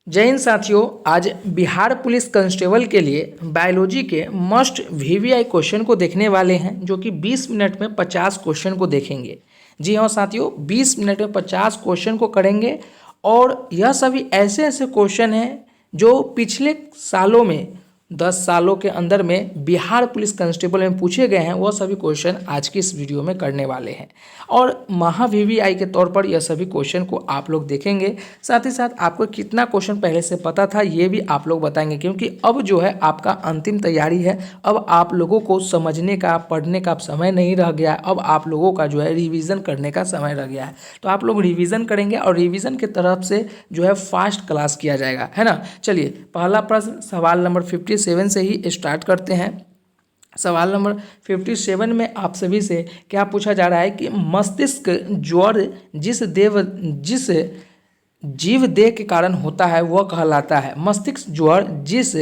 जय हिंद साथियों, आज बिहार पुलिस कांस्टेबल के लिए बायोलॉजी के मस्ट वीवीआई क्वेश्चन को देखने वाले हैं, जो कि 20 मिनट में 50 क्वेश्चन को देखेंगे। जी हाँ साथियों, 20 मिनट में 50 क्वेश्चन को करेंगे और यह सभी ऐसे ऐसे क्वेश्चन हैं जो पिछले सालों में 10 सालों के अंदर में बिहार पुलिस कांस्टेबल में पूछे गए हैं। वह सभी क्वेश्चन आज की इस वीडियो में करने वाले हैं और महा वीवीआई के तौर पर यह सभी क्वेश्चन को आप लोग देखेंगे। साथ ही साथ आपको कितना क्वेश्चन पहले से पता था ये भी आप लोग बताएंगे, क्योंकि अब जो है आपका अंतिम तैयारी है। अब आप लोगों को समझने का, पढ़ने का समय नहीं रह गया, अब आप लोगों का जो है रिवीजन करने का समय रह गया है। तो आप लोग रिवीजन करेंगे और रिवीजन की तरफ से जो है फास्ट क्लास किया जाएगा, है ना। चलिए, पहला प्रश्न सवाल नंबर 57 से ही स्टार्ट करते हैं। सवाल नंबर 57 में आप सभी से क्या पूछा जा रहा है कि मस्तिष्क ज्वर जिस जीव देह के कारण होता है वह कहलाता है। मस्तिष्क ज्वर जिस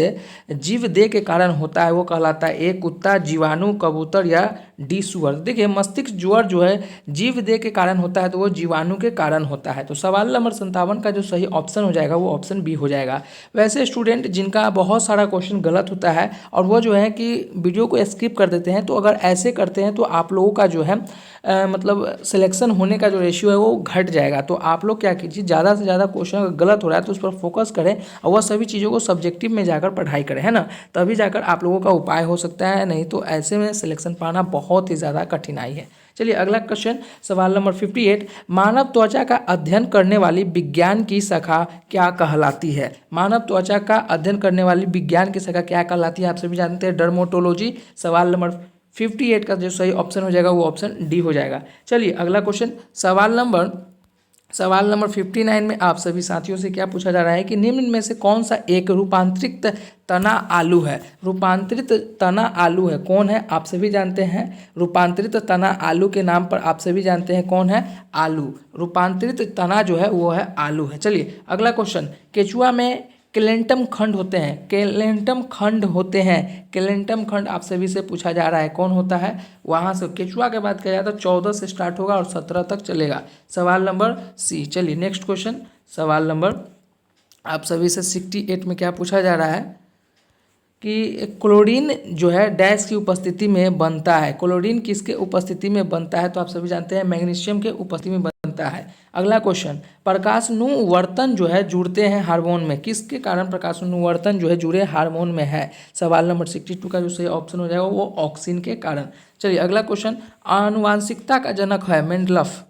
जीव देह के कारण होता है वो कहलाता है। ए कुत्ता, जीवाणु, कबूतर या डी सुअर। देखिए, मस्तिष्क ज्वर जो है जीव देह के कारण होता है तो वो जीवाणु के कारण होता है। तो सवाल नंबर 57 का जो सही ऑप्शन हो जाएगा वो ऑप्शन बी हो जाएगा। वैसे स्टूडेंट जिनका बहुत सारा क्वेश्चन गलत होता है और वो जो है कि वीडियो को स्किप कर देते हैं, तो अगर ऐसे करते हैं तो आप लोगों का जो है मतलब सिलेक्शन होने का जो रेशियो है वो घट जाएगा। तो आप लोग क्या कीजिए, ज़्यादा से ज़्यादा क्वेश्चन अगर गलत हो रहा है तो उस पर फोकस करें और वह सभी चीज़ों को सब्जेक्टिव में जाकर पढ़ाई करें, है ना। तभी जाकर आप लोगों का उपाय हो सकता है, नहीं तो ऐसे में सिलेक्शन पाना बहुत ही ज़्यादा कठिनाई है। चलिए अगला क्वेश्चन, सवाल नंबर 58, मानव त्वचा का अध्ययन करने वाली विज्ञान की शाखा क्या कहलाती है। मानव त्वचा का अध्ययन करने वाली विज्ञान की शाखा क्या कहलाती है, आप सभी जानते हैं, डर्मेटोलॉजी। सवाल नंबर 58 का जो सही ऑप्शन हो जाएगा वो ऑप्शन डी हो जाएगा। चलिए अगला क्वेश्चन, सवाल नंबर 59 में आप सभी साथियों से क्या पूछा जा रहा है कि निम्न में से कौन सा एक रूपांतरित तना आलू है। रूपांतरित तना आलू है, कौन है, आप सभी जानते हैं। रूपांतरित तना आलू के नाम पर आप सभी जानते हैं कौन है, आलू। रूपांतरित तना जो है वो है आलू है। चलिए अगला क्वेश्चन, केचुआ में क्लेंटम खंड होते हैं। क्लेंटम खंड आप सभी से पूछा जा रहा है कौन होता है। वहाँ से केचुआ के बात किया जाए तो 14 से स्टार्ट होगा और 17 तक चलेगा। सवाल नंबर सी। चलिए नेक्स्ट क्वेश्चन, सवाल नंबर आप सभी से 68 में क्या पूछा जा रहा है कि क्लोरीन जो है डैश की उपस्थिति में बनता है। क्लोरीन किसके उपस्थिति में बनता है, तो आप सभी जानते हैं मैग्नीशियम के उपस्थिति में बनता है। अगला क्वेश्चन, प्रकाशानुवर्तन जो है जुड़ते हैं हार्मोन में, किसके कारण प्रकाशानुवर्तन जो है जुड़े हार्मोन में है। सवाल नंबर 62 का जो सही ऑप्शन हो जाएगा वो ऑक्सिन के कारण। चलिए अगला क्वेश्चन, आनुवांशिकता का जनक है मेंडलफ,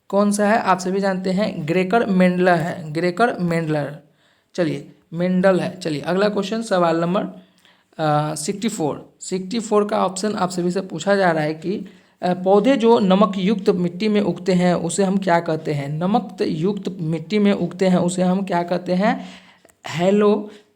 कौन सा है, आप सभी जानते हैं ग्रेकर मेंडलर है, ग्रेकर मेंडलर। चलिए मेंडल है। चलिए अगला क्वेश्चन, सवाल नंबर 64 का ऑप्शन आप सभी से पूछा जा रहा है कि पौधे जो नमक युक्त मिट्टी में उगते हैं उसे हम क्या कहते हैं। नमक युक्त मिट्टी में उगते हैं उसे हम क्या कहते हैं,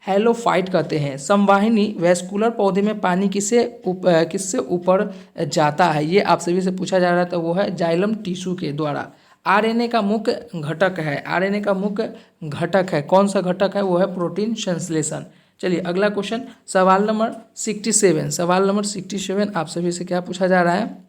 हेलोफाइट कहते हैं। संवाहिनी वैस्कुलर पौधे में पानी किससे ऊपर जाता है, ये आप सभी से पूछा जा रहा है, तो वो है जाइलम टिश्यू के द्वारा। आरएनए का मुख्य घटक है, आरएनए का मुख्य घटक है, कौन सा घटक है, वो है प्रोटीन संश्लेषण। चलिए अगला क्वेश्चन, सवाल नंबर 67 आप सभी से क्या पूछा जा रहा है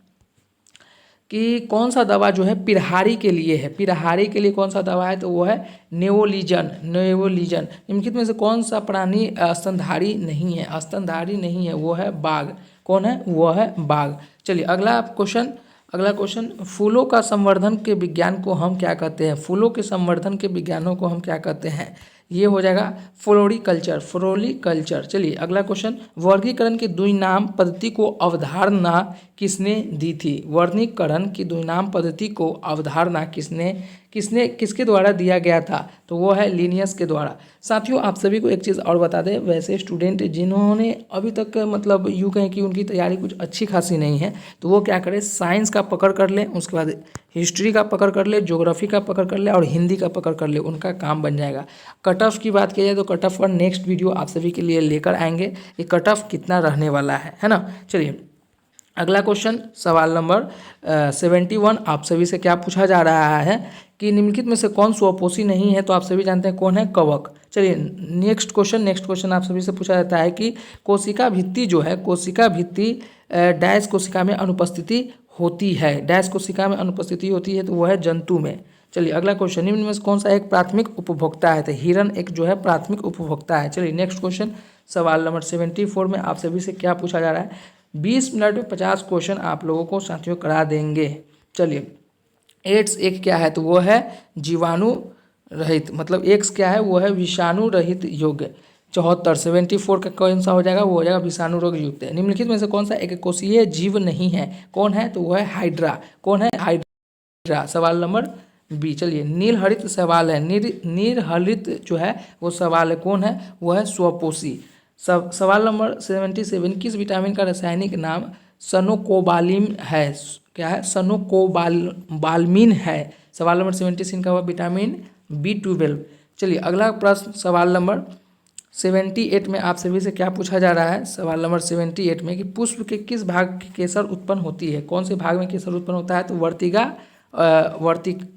कि कौन सा दवा जो है पिरहारी के लिए है। पिरहारी के लिए कौन सा दवा है, तो वो है नेवोलीजन। निम्नलिखित में से कौन सा प्राणी स्तनधारी नहीं है, स्तनधारी नहीं है, वो है बाघ। कौन है, वो है बाघ। चलिए अगला क्वेश्चन, फूलों का संवर्धन के विज्ञान को हम क्या कहते हैं। फूलों के संवर्धन के विज्ञानों को हम क्या कहते हैं, ये हो जाएगा फ्लोरिकल्चर। चलिए अगला क्वेश्चन, वर्गीकरण की द्विनाम पद्धति को अवधारणा किसने दी थी। वर्गीकरण की द्विनाम पद्धति को अवधारणा किसके द्वारा दिया गया था, तो वो है लिनियस के द्वारा। साथियों आप सभी को एक चीज़ और बता दें, वैसे स्टूडेंट जिन्होंने अभी तक मतलब यूँ कहें कि उनकी तैयारी कुछ अच्छी खासी नहीं है, तो वो क्या करें, साइंस का पकड़ कर ले, उसके बाद हिस्ट्री का पकड़ कर ले, ज्योग्राफी का पकड़ कर ले और हिंदी का पकड़ कर ले, उनका काम बन जाएगा। कट ऑफ की बात की जाए तो कट ऑफ पर नेक्स्ट वीडियो आप सभी के लिए लेकर आएंगे, ये कट ऑफ कितना रहने वाला है ना। चलिए अगला क्वेश्चन, सवाल नंबर 71 आप सभी से क्या पूछा जा रहा है कि निम्नलिखित में से कौन स्वपोषी नहीं है, तो आप सभी जानते हैं कौन है, कवक। चलिए नेक्स्ट क्वेश्चन आप सभी से पूछा जाता है कि कोशिका भित्ति जो है, कोशिका भित्ति डैश कोशिका में अनुपस्थिति होती है, डैश कोशिका में अनुपस्थिति होती है, तो वो है जंतु में। चलिए अगला क्वेश्चन, निम्न में से कौन सा एक प्राथमिक उपभोक्ता है? तो हिरण एक जो है प्राथमिक उपभोक्ता है। चलिए नेक्स्ट क्वेश्चन, सवाल नंबर 74 में आप सभी से क्या पूछा जा रहा है? 20 मिनट में 50 क्वेश्चन आप लोगों को साथियों करा देंगे। चलिए एड्स एक क्या है? तो वो है जीवाणु रहित, मतलब एक्स क्या है? वो है विषाणु रहित युग। 74 74 का कौन सा हो जाएगा? वो हो जाएगा विषाणु रोग युक्त है। निम्नलिखित में से कौन सा एक कोशीय जीव नहीं है? कौन है? तो वो है हाइड्रा। कौन है? हाइड्रा। सवाल नंबर बी। चलिए नीलहरित सवाल है, नीलहरित जो है वो सवाल है, कौन है? वो है स्वपोषी। सवाल नंबर 77, किस विटामिन का रासायनिक नाम सनोकोबालिन है? क्या है? सनोकोबालमिन है। सवाल नंबर 76 का हुआ विटामिन B12। चलिए अगला प्रश्न, सवाल नंबर 78 में आप सभी से क्या पूछा जा रहा है? सवाल नंबर 78 में कि पुष्प के किस भाग की केसर उत्पन्न होती है? कौन से भाग में केसर उत्पन्न होता है? तो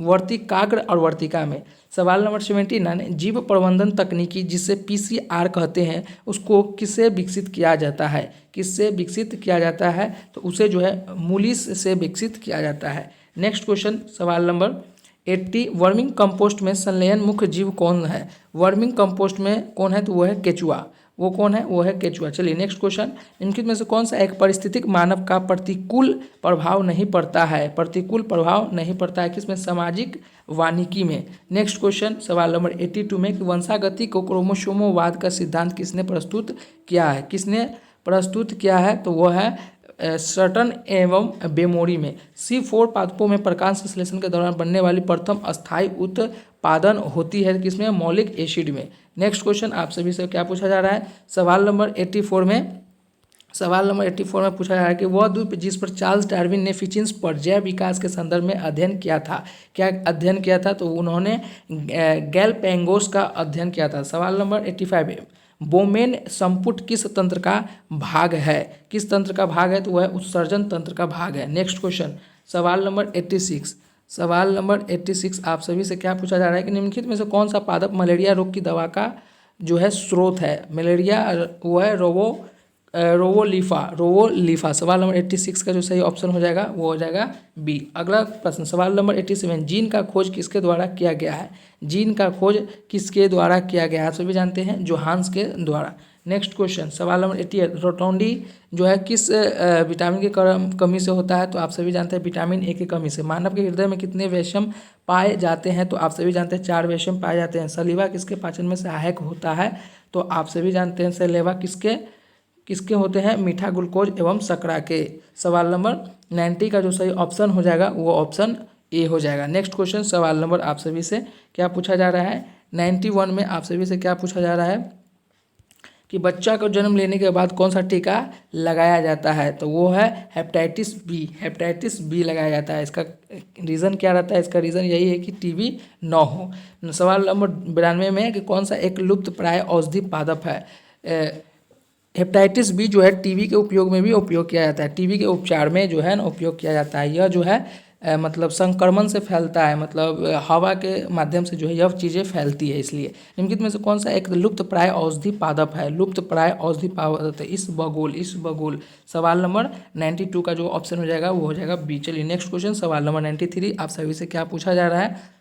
वर्तिकाग्र और वर्तिका में। सवाल नंबर 79, जीव प्रबंधन तकनीकी जिसे PCR कहते हैं उसको किससे विकसित किया जाता है? किससे विकसित किया जाता है? तो उसे जो है मूलिस से विकसित किया जाता है। नेक्स्ट क्वेश्चन, सवाल नंबर 80, वर्मिंग कंपोस्ट में संलयन मुख्य जीव कौन है? वर्मिंग कंपोस्ट में कौन है? तो वो है केचुआ। वो कौन है? वो है केचुआ। चलिए नेक्स्ट क्वेश्चन, निम्नलिखित में से कौन सा एक पारिस्थितिक मानव का प्रतिकूल प्रभाव नहीं पड़ता है? प्रतिकूल प्रभाव नहीं पड़ता है किसमें? सामाजिक वानिकी में। नेक्स्ट क्वेश्चन, सवाल नंबर 82 में कि वंशागति को क्रोमोसोमवाद का सिद्धांत किसने प्रस्तुत किया है? किसने प्रस्तुत किया है? तो वो है सर्टन एवं बेमोरी में। C4 पादपों में प्रकाश संश्लेषण के दौरान बनने वाली प्रथम अस्थायी उत्पादन होती है किसमें? मौलिक एसिड में। नेक्स्ट क्वेश्चन आप सभी से क्या पूछा जा रहा है? सवाल नंबर 84 में पूछा जा रहा है कि वह द्वीप जिस पर चार्ल्स डार्विन ने फिचिंस पर जैव विकास के संदर्भ में अध्ययन किया था, क्या अध्ययन किया था? तो उन्होंने गैलपैगोस का अध्ययन किया था। सवाल नंबर 85, बोमेन संपुट किस तंत्र का भाग है? किस तंत्र का भाग है? तो वह उत्सर्जन तंत्र का भाग है। नेक्स्ट क्वेश्चन, सवाल नंबर 86 आप सभी से क्या पूछा जा रहा है कि निम्नलिखित में से कौन सा पादप मलेरिया रोग की दवा का जो है स्रोत है? मलेरिया वो है रोवोलीफा। सवाल नंबर 86 का जो सही ऑप्शन हो जाएगा वो हो जाएगा बी। अगला प्रश्न, सवाल नंबर 87, जीन का खोज किसके द्वारा किया गया है? जीन का खोज किसके द्वारा किया गया है? आप सभी जानते हैं जोहान्स के द्वारा। नेक्स्ट क्वेश्चन, सवाल नंबर 88, रोटोंडी जो है किस विटामिन की कमी से होता है? तो आप सभी जानते हैं विटामिन ए की कमी से। मानव के हृदय में कितने वैषम पाए जाते हैं? तो आप सभी जानते हैं 4 वैषम पाए जाते हैं। सलीवा किसके पाचन में सहायक होता है? तो आप सभी जानते हैं सलीवा किसके होते हैं? मीठा ग्लूकोज एवं शर्करा के। सवाल नंबर 90 का जो सही ऑप्शन हो जाएगा वो ऑप्शन ए हो जाएगा। नेक्स्ट क्वेश्चन, सवाल नंबर आप सभी से क्या पूछा जा रहा है? 91 में आप सभी से क्या पूछा जा रहा है कि बच्चा को जन्म लेने के बाद कौन सा टीका लगाया जाता है? तो वो है हेपेटाइटिस बी लगाया जाता है। इसका रीज़न क्या रहता है? इसका रीज़न यही है कि टीबी न हो। सवाल नंबर 92 में कि कौन सा एक लुप्त प्राय औषधि पादप है? हेपेटाइटिस बी जो है टीबी के उपयोग में भी उपयोग किया जाता है, टीबी के उपचार में जो है ना उपयोग किया जाता है। यह जो है मतलब संक्रमण से फैलता है, मतलब हवा के माध्यम से जो है यह चीज़ें फैलती है, इसलिए। निम्नलिखित में से कौन सा एक लुप्त प्राय औषधि पादप है? लुप्त प्राय औषधि पादप है इसबगोल। सवाल नंबर 92 का जो ऑप्शन हो जाएगा वो हो जाएगा बी। चलिए नेक्स्ट क्वेश्चन, सवाल नंबर 93 आप सभी से क्या पूछा जा रहा है?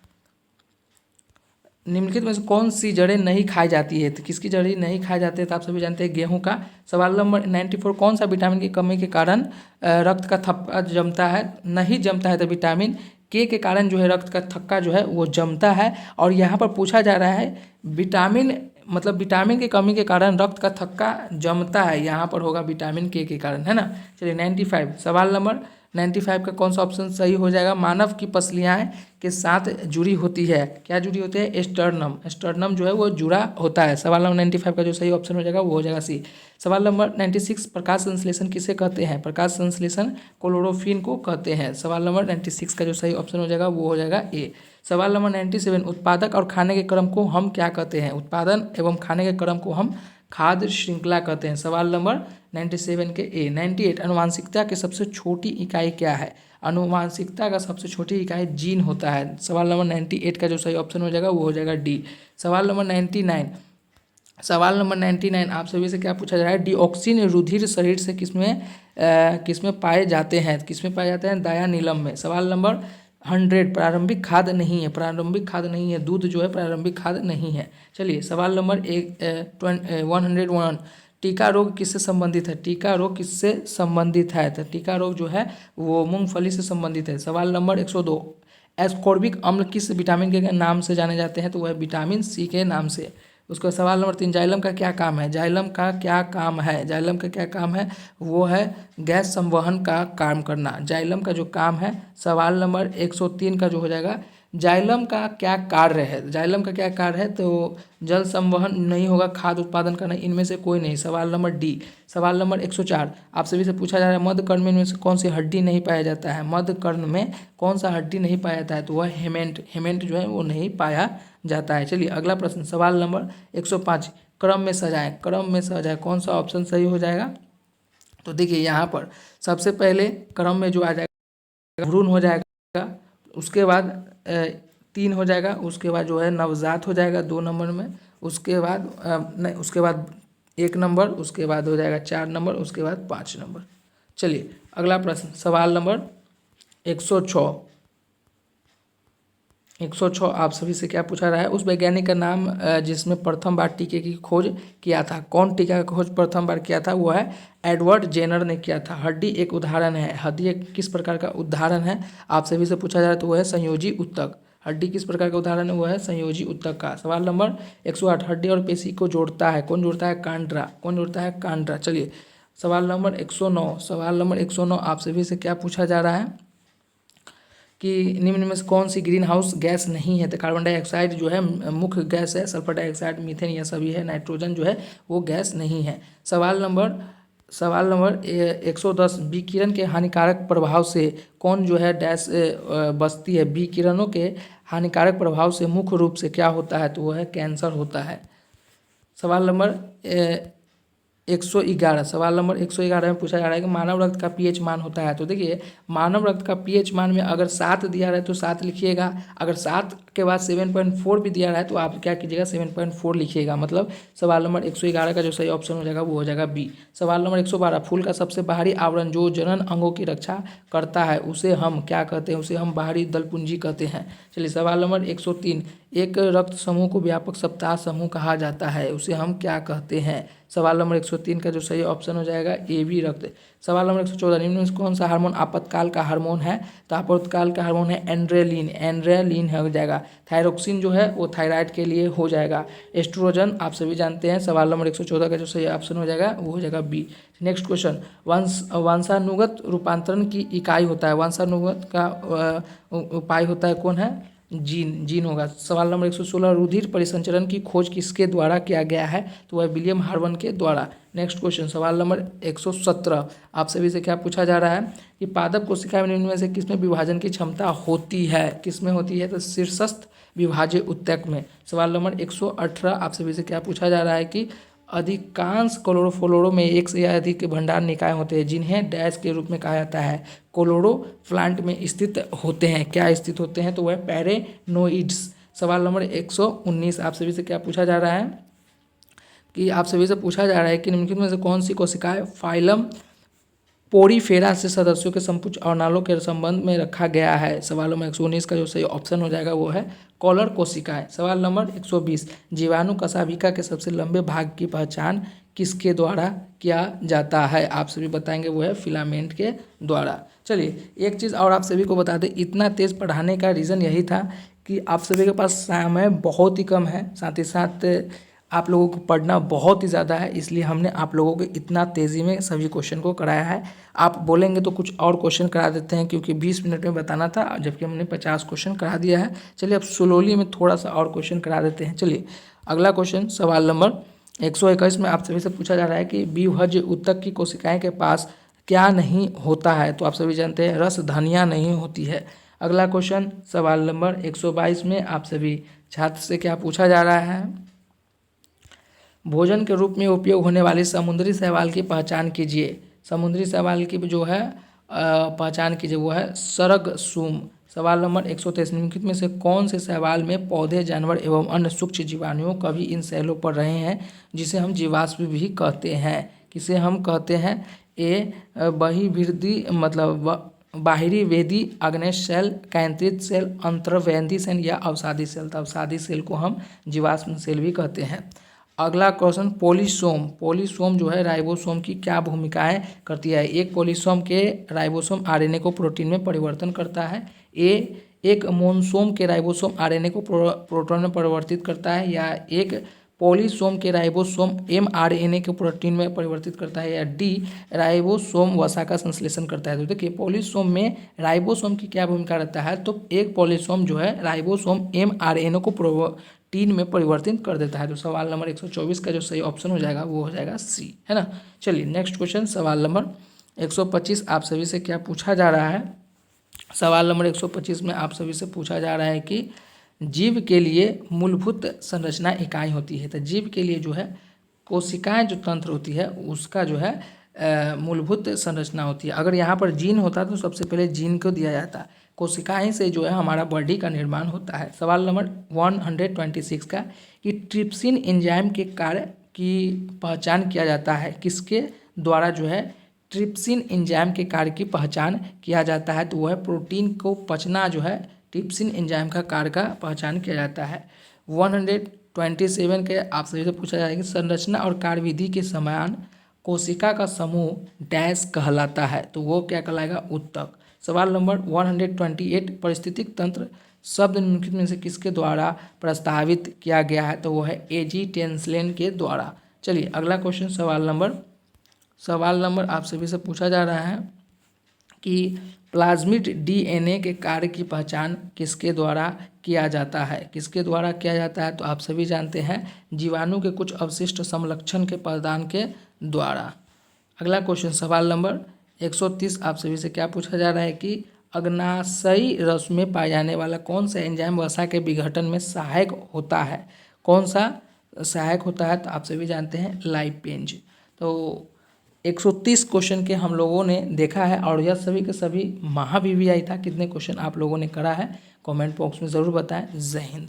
निम्नलिखित में से कौन सी जड़ें नहीं खाई जाती है? तो किसकी जड़ें नहीं खाई जाती है? तो आप सभी जानते हैं गेहूं का। सवाल नंबर 94, कौन सा विटामिन की कमी के कारण रक्त का थक्का जमता है? नहीं जमता है तो विटामिन के कारण जो है रक्त का थक्का जो है वो जमता है। और यहाँ पर पूछा जा रहा है विटामिन की कमी के कारण रक्त का थक्का जमता है, यहाँ पर होगा विटामिन के कारण, है ना। चलिए 95, सवाल नंबर 95 का कौन सा ऑप्शन सही हो जाएगा? मानव की पसलियाँ के साथ जुड़ी होती है, क्या जुड़ी होती है? स्टर्नम जो है वो जुड़ा होता है। सवाल नंबर 95 का जो सही ऑप्शन हो जाएगा वो हो जाएगा सी। सवाल नंबर 96, प्रकाश संश्लेषण किसे कहते हैं? प्रकाश संश्लेषण क्लोरोफिन को कहते हैं। सवाल नंबर 96 का जो सही ऑप्शन हो जाएगा वो हो जाएगा ए। सवाल नंबर 97, उत्पादक और खाने के क्रम को हम क्या कहते हैं? उत्पादन एवं खाने के क्रम को हम खाद्य श्रृंखला कहते हैं। सवाल नंबर 97 के ए। 98, अनुवांशिकता की सबसे छोटी इकाई क्या है? अनुवांशिकता का सबसे छोटी इकाई जीन होता है। सवाल नंबर 98 का जो सही ऑप्शन हो जाएगा वो हो जाएगा डी। सवाल नंबर 99 आप सभी से क्या पूछा जा रहा है? डिऑक्सिन रुधिर शरीर से किसमें पाए जाते हैं? किसमें पाए जाते हैं? दाया नीलम में। सवाल नंबर 100 प्रारंभिक खाद नहीं है, प्रारंभिक खाद नहीं है, दूध जो है प्रारंभिक खाद नहीं है। चलिए सवाल नंबर 101, टीका रोग किससे संबंधित है? टीका रोग किससे संबंधित है? तो टीका रोग जो है वो मूंगफली से संबंधित है। सवाल नंबर 102, एस्कॉर्बिक अम्ल किस विटामिन के नाम से जाने जाते हैं? तो वह विटामिन सी के नाम से। उसका सवाल नंबर 3, जाइलम का क्या काम है? जाइलम का क्या काम है? जाइलम का क्या काम है? वो है गैस संवहन का काम करना। जाइलम का जो काम है, सवाल नंबर 103 का जो हो जाएगा, जाइलम का क्या कार्य है? जाइलम का क्या कार्य है? तो जल संवहन नहीं होगा, खाद्य उत्पादन करना, इनमें से कोई नहीं। सवाल नंबर डी। सवाल नंबर 104, आप सभी से पूछा जा रहा है मध्यकर्ण में इनमें से कौन सी हड्डी नहीं पाया जाता है? मध्यकर्ण में कौन सा हड्डी नहीं पाया जाता है? तो वह हेमेंट, हेमेंट जो है वो नहीं पाया जाता है। चलिए अगला प्रश्न, सवाल नंबर 105, क्रम में सजाएं, क्रम में सजाएं, कौन सा ऑप्शन सही हो जाएगा? तो देखिए यहाँ पर सबसे पहले क्रम में जो आ जाएगा भ्रूण हो जाएगा, उसके बाद 3 हो जाएगा, उसके बाद जो है नवजात हो जाएगा 2 नंबर में, उसके बाद नहीं, उसके बाद 1 नंबर, उसके बाद हो जाएगा 4 नंबर, उसके बाद 5 नंबर। चलिए अगला प्रश्न, सवाल नंबर 106, 106 आप सभी से क्या पूछा रहा है? उस वैज्ञानिक का नाम जिसने प्रथम बार टीके की खोज किया था। कौन टीका का खोज प्रथम बार किया था? वो है एडवर्ड जेनर ने किया था। हड्डी एक उदाहरण है, हड्डी एक किस प्रकार का उदाहरण है? आप सभी से पूछा जा रहा है, तो वो है संयोजी ऊतक। हड्डी किस प्रकार का उदाहरण है? वो है संयोजी ऊतक का। सवाल नंबर 108, हड्डी और पेशी को जोड़ता है, कौन जोड़ता है? कांड्रा। कौन जोड़ता है? कांड्रा। चलिए सवाल नंबर 109, सवाल नंबर 109 आप सभी से क्या पूछा जा रहा है कि निम्न में से कौन सी ग्रीन हाउस गैस नहीं है? तो कार्बन डाइऑक्साइड जो है मुख्य गैस है, सल्फर डाइऑक्साइड, मीथेन, यह सभी है। नाइट्रोजन जो है वो गैस नहीं है। सवाल नंबर 110, विकिरण के हानिकारक प्रभाव से कौन जो है डैश बचती है? विकिरणों के हानिकारक प्रभाव से मुख्य रूप से क्या होता है? तो वो है कैंसर होता है। सवाल नंबर 111, सवाल नंबर 111 में पूछा जा रहा है कि मानव रक्त का पीएच मान होता है। तो देखिए मानव रक्त का पीएच मान में अगर 7 दिया रहा है तो 7 लिखिएगा, अगर 7 के बाद 7.4 भी दिया रहा है तो आप क्या कीजिएगा? 7.4 लिखिएगा। मतलब सवाल नंबर 111 का जो सही ऑप्शन हो जाएगा वो हो जाएगा बी। सवाल नंबर 112, फूल का सबसे बाहरी आवरण जो जनन अंगों की रक्षा करता है उसे हम क्या कहते हैं? उसे हम बाहरी दलपुंजी कहते हैं। चलिए सवाल नंबर 103, एक रक्त समूह को व्यापक सप्ताह समूह कहा जाता है, उसे हम क्या कहते हैं? सवाल नंबर 103 का जो सही ऑप्शन हो जाएगा ए बी रक्त। सवाल नंबर 114, निम्न में कौन सा हार्मोन आपातकाल का हार्मोन है? तो आपातकाल का हार्मोन है एंड्रेलिन, एंड्रेलिन हो जाएगा। थायरोक्सिन जो है वो थायराइड के लिए हो जाएगा। एस्ट्रोजन आप सभी जानते हैं। सवाल नंबर 114 का जो सही ऑप्शन हो जाएगा वो हो जाएगा बी। नेक्स्ट क्वेश्चन, वंशानुगत रूपांतरण की इकाई होता है, वंशानुगत का उपाय होता है, कौन है? जीन होगा। सवाल नंबर 116, रुधिर परिसंचरण की खोज किसके द्वारा किया गया है? तो वह विलियम हार्वन के द्वारा। नेक्स्ट क्वेश्चन, सवाल नंबर 117 आप सभी से क्या पूछा जा रहा है कि पादप कोशिका में निम्न में से किसमें विभाजन की क्षमता होती है? किसमें होती है? तो शीर्षस्थ विभाज्य ऊतक में। सवाल नंबर 118 आप सभी से क्या पूछा जा रहा है कि अधिकांश क्लोरोफ्लोरो में एक से अधिक भंडार निकाय होते हैं जिन्हें डैश के रूप में कहा जाता है, क्लोरो प्लांट में स्थित होते हैं। क्या स्थित होते हैं? तो वह पैरेनोइड्स। सवाल नंबर 119 आप सभी से क्या पूछा जा रहा है कि आप सभी से पूछा जा रहा है कि निम्नलिखित में से कौन सी कोशिकाएं फाइलम पोरीफेरा से सदस्यों के संपुच और नालों के संबंध में रखा गया है? सवाल नंबर 119 का जो सही ऑप्शन हो जाएगा वो है कॉलर कोशिकाएं। सवाल नंबर 120, जीवाणु कशाभिका के सबसे लंबे भाग की पहचान किसके द्वारा किया जाता है? आप सभी बताएंगे वो है फिलामेंट के द्वारा। चलिए एक चीज़ और आप सभी को बता दें, इतना तेज़ पढ़ाने का रीज़न यही था कि आप सभी के पास समय बहुत ही कम है, साथ ही साथ आप लोगों को पढ़ना बहुत ही ज़्यादा है, इसलिए हमने आप लोगों को इतना तेज़ी में सभी क्वेश्चन को कराया है। आप बोलेंगे तो कुछ और क्वेश्चन करा देते हैं क्योंकि 20 मिनट में बताना था, जबकि हमने 50 क्वेश्चन करा दिया है। चलिए अब स्लोली में थोड़ा सा और क्वेश्चन करा देते हैं। चलिए अगला क्वेश्चन, सवाल नंबर 121 में आप सभी से पूछा जा रहा है कि विभज्य ऊतक की कोशिकाएँ के पास क्या नहीं होता है? तो आप सभी जानते हैं रस धनियाँ नहीं होती है। अगला क्वेश्चन, सवाल नंबर 122 में आप सभी छात्र से क्या पूछा जा रहा है? भोजन के रूप में उपयोग होने वाली समुद्री शैवाल की पहचान कीजिए। समुद्री शैवाल की जो है पहचान कीजिए, वो है सरगसूम। सवाल नंबर 123, निम्नलिखित में से कौन से शैवाल में पौधे, जानवर एवं अन्य सूक्ष्म जीवाणुओं कभी इन शैलों पर रहे हैं जिसे हम जीवाश्म भी कहते हैं? किसे हम कहते हैं? ए बहिर्दृ मतलब बाहरी वेदी आग्नेय सेल, केंद्रित सेल, अंतर्वेदी सेल या अवसादी सेल। तो अवसादी सेल को हम जीवाश्म सेल भी कहते हैं। अगला क्वेश्चन, पोलिसोम। पोलिसोम जो है राइबोसोम की क्या भूमिकाएं करती है? एक पोलिसोम के राइबोसोम आरएनए को प्रोटीन में परिवर्तन करता है। एक मोनोसोम के राइबोसोम आरएनए को प्रोटॉन में परिवर्तित करता है। या एक पॉलीसोम के राइबोसोम एमआरएनए को प्रोटीन में परिवर्तित करता है। या डी राइबोसोम वसा का संश्लेषण करता है। तो देखिए पॉलीसोम में राइबोसोम की क्या भूमिका रहता है? तो एक पॉलीसोम जो है राइबोसोम एमआरएनए को प्रोटीन में परिवर्तित कर देता है। तो सवाल नंबर 124 का जो सही ऑप्शन हो जाएगा वो हो जाएगा सी, है ना। चलिए नेक्स्ट क्वेश्चन, सवाल नंबर 125 आप सभी से क्या पूछा जा रहा है? सवाल नंबर 125 में आप सभी से पूछा जा रहा है कि जीव के लिए मूलभूत संरचना इकाई होती है। तो जीव के लिए जो है कोशिकाएं जो तंत्र होती है उसका जो है मूलभूत संरचना होती है। अगर यहाँ पर जीन होता तो सबसे पहले जीन को दिया जाता। कोशिकाएं से जो है हमारा बॉडी का निर्माण होता है। सवाल नंबर 126 का कि ट्रिप्सिन एंजाइम के कार्य की पहचान किया जाता है किसके द्वारा? जो है ट्रिप्सिन एंजाइम के कार्य की पहचान किया जाता है। तो वह प्रोटीन को पचना जो है ट्रिप्सिन एंजाइम का कार्य का पहचान किया जाता है। 127 के आप सभी से पूछा जाएगा कि संरचना और कार्यविधि के समान कोशिका का समूह डैश कहलाता है। तो वो क्या कहलाएगा? उत्तक। सवाल नंबर 128 परिस्थितिक तंत्र शब्द निम्नलिखित में से किसके द्वारा प्रस्तावित किया गया है? तो वो है एजी टेंसलेन के द्वारा। चलिए अगला क्वेश्चन, सवाल नंबर आप सभी से पूछा जा रहा है कि प्लाज्मिड डीएनए के कार्य की पहचान किसके द्वारा किया जाता है? किसके द्वारा किया जाता है? तो आप सभी जानते हैं जीवाणु के कुछ अवशिष्ट समलक्षण के प्रदान के द्वारा। अगला क्वेश्चन, सवाल नंबर 130 आप सभी से क्या पूछा जा रहा है कि अग्नाशयी रस में पाए जाने वाला कौन सा एंजाइम वसा के विघटन में सहायक होता है? कौन सा सहायक होता है? तो आप सभी जानते हैं लाइपेज। तो 130 क्वेश्चन के हम लोगों ने देखा है और यह सभी के सभी महा VVI था। कितने क्वेश्चन आप लोगों ने करा है कमेंट बॉक्स में ज़रूर बताएं। जय हिंद।